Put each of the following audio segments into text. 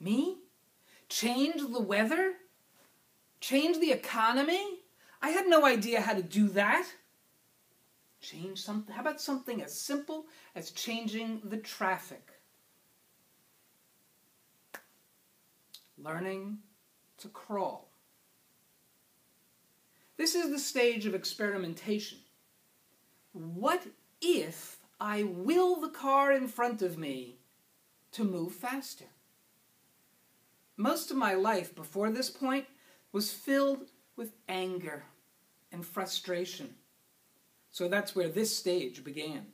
Me? Change the weather? Change the economy? I had no idea how to do that. Change something. How about something as simple as changing the traffic? Learning to crawl. This is the stage of experimentation. What if I will the car in front of me to move faster? Most of my life before this point was filled with anger and frustration. So that's where this stage began.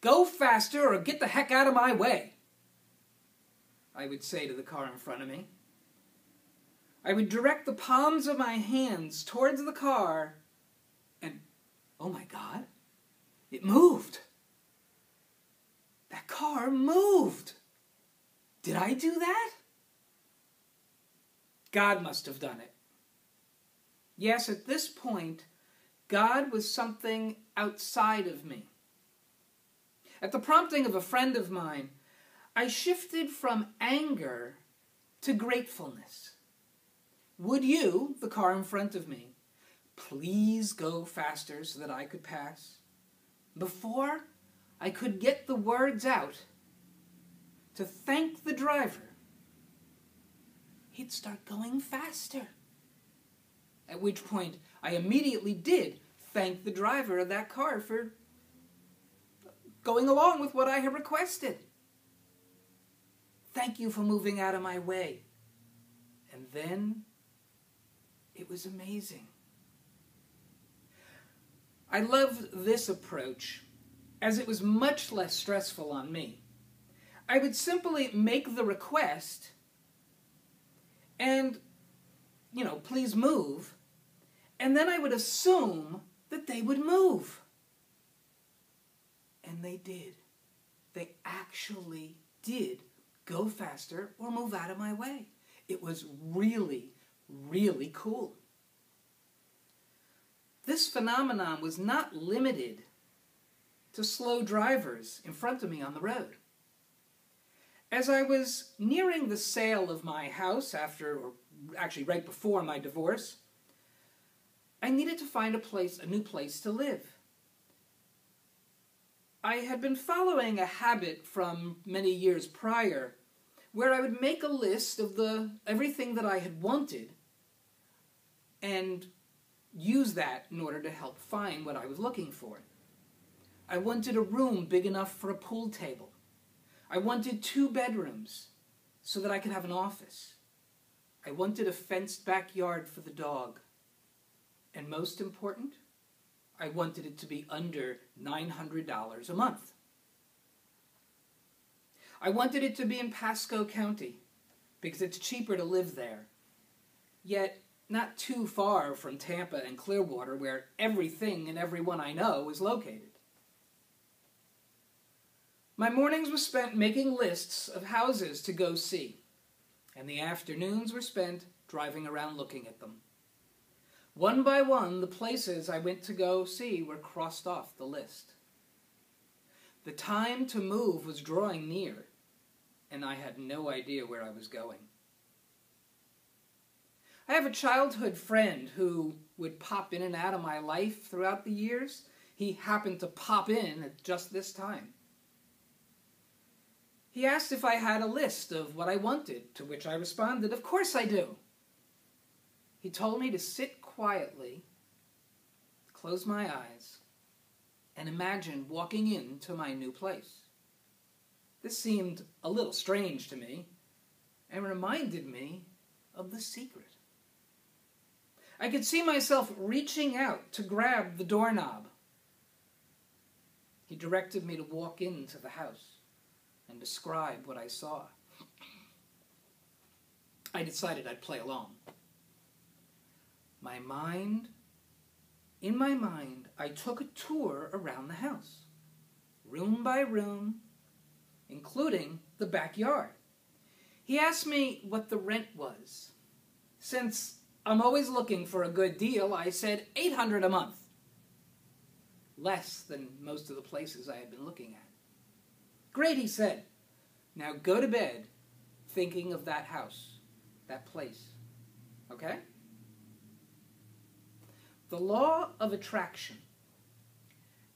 Go faster or get the heck out of my way, I would say to the car in front of me. I would direct the palms of my hands towards the car, and oh my God, it moved. That car moved. Did I do that? God must have done it. Yes, at this point, God was something outside of me. At the prompting of a friend of mine, I shifted from anger to gratefulness. Would you, the car in front of me, please go faster so that I could pass? Before I could get the words out to thank the driver, he'd start going faster. At which point, I immediately did thank the driver of that car for going along with what I had requested. Thank you for moving out of my way. And then, it was amazing. I loved this approach as it was much less stressful on me. I would simply make the request and, please move, and then I would assume that they would move. And they did. They actually did go faster or move out of my way. It was really, really cool. This phenomenon was not limited to slow drivers in front of me on the road. As I was nearing the sale of my house right before my divorce, I needed to find a new place to live. I had been following a habit from many years prior where I would make a list of everything that I had wanted and use that in order to help find what I was looking for. I wanted a room big enough for a pool table. I wanted 2 bedrooms so that I could have an office. I wanted a fenced backyard for the dog. And most important, I wanted it to be under $900 a month. I wanted it to be in Pasco County because it's cheaper to live there, yet not too far from Tampa and Clearwater where everything and everyone I know is located. My mornings were spent making lists of houses to go see, and the afternoons were spent driving around looking at them. One by one, the places I went to go see were crossed off the list. The time to move was drawing near, and I had no idea where I was going. I have a childhood friend who would pop in and out of my life throughout the years. He happened to pop in at just this time. He asked if I had a list of what I wanted, to which I responded, "Of course I do." He told me to sit quietly, close my eyes, and imagine walking into my new place. This seemed a little strange to me and reminded me of The Secret. I could see myself reaching out to grab the doorknob. He directed me to walk into the house and describe what I saw. I decided I'd play along. In my mind, I took a tour around the house, room by room, including the backyard. He asked me what the rent was. Since I'm always looking for a good deal, I said $800 a month. Less than most of the places I had been looking at. "Great," he said. "Now go to bed, thinking of that house, that place. Okay? The law of attraction.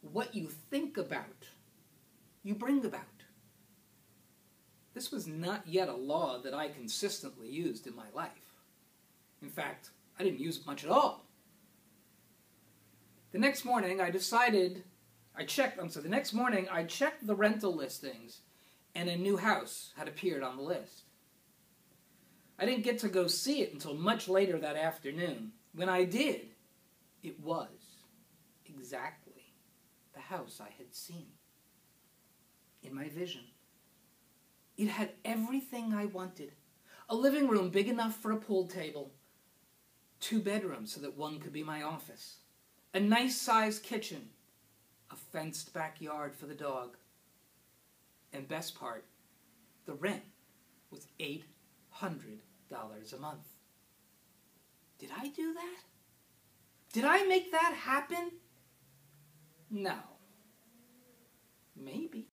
What you think about, you bring about. This was not yet a law that I consistently used in my life. In fact, I didn't use it much at all. The next morning, I checked the rental listings, and a new house had appeared on the list. I didn't get to go see it until much later that afternoon. When I did, it was exactly the house I had seen in my vision. It had everything I wanted. A living room big enough for a pool table. 2 bedrooms so that one could be my office. A nice-sized kitchen. A fenced backyard for the dog. And best part, the rent was $800 a month. Did I do that? Did I make that happen? No. Maybe.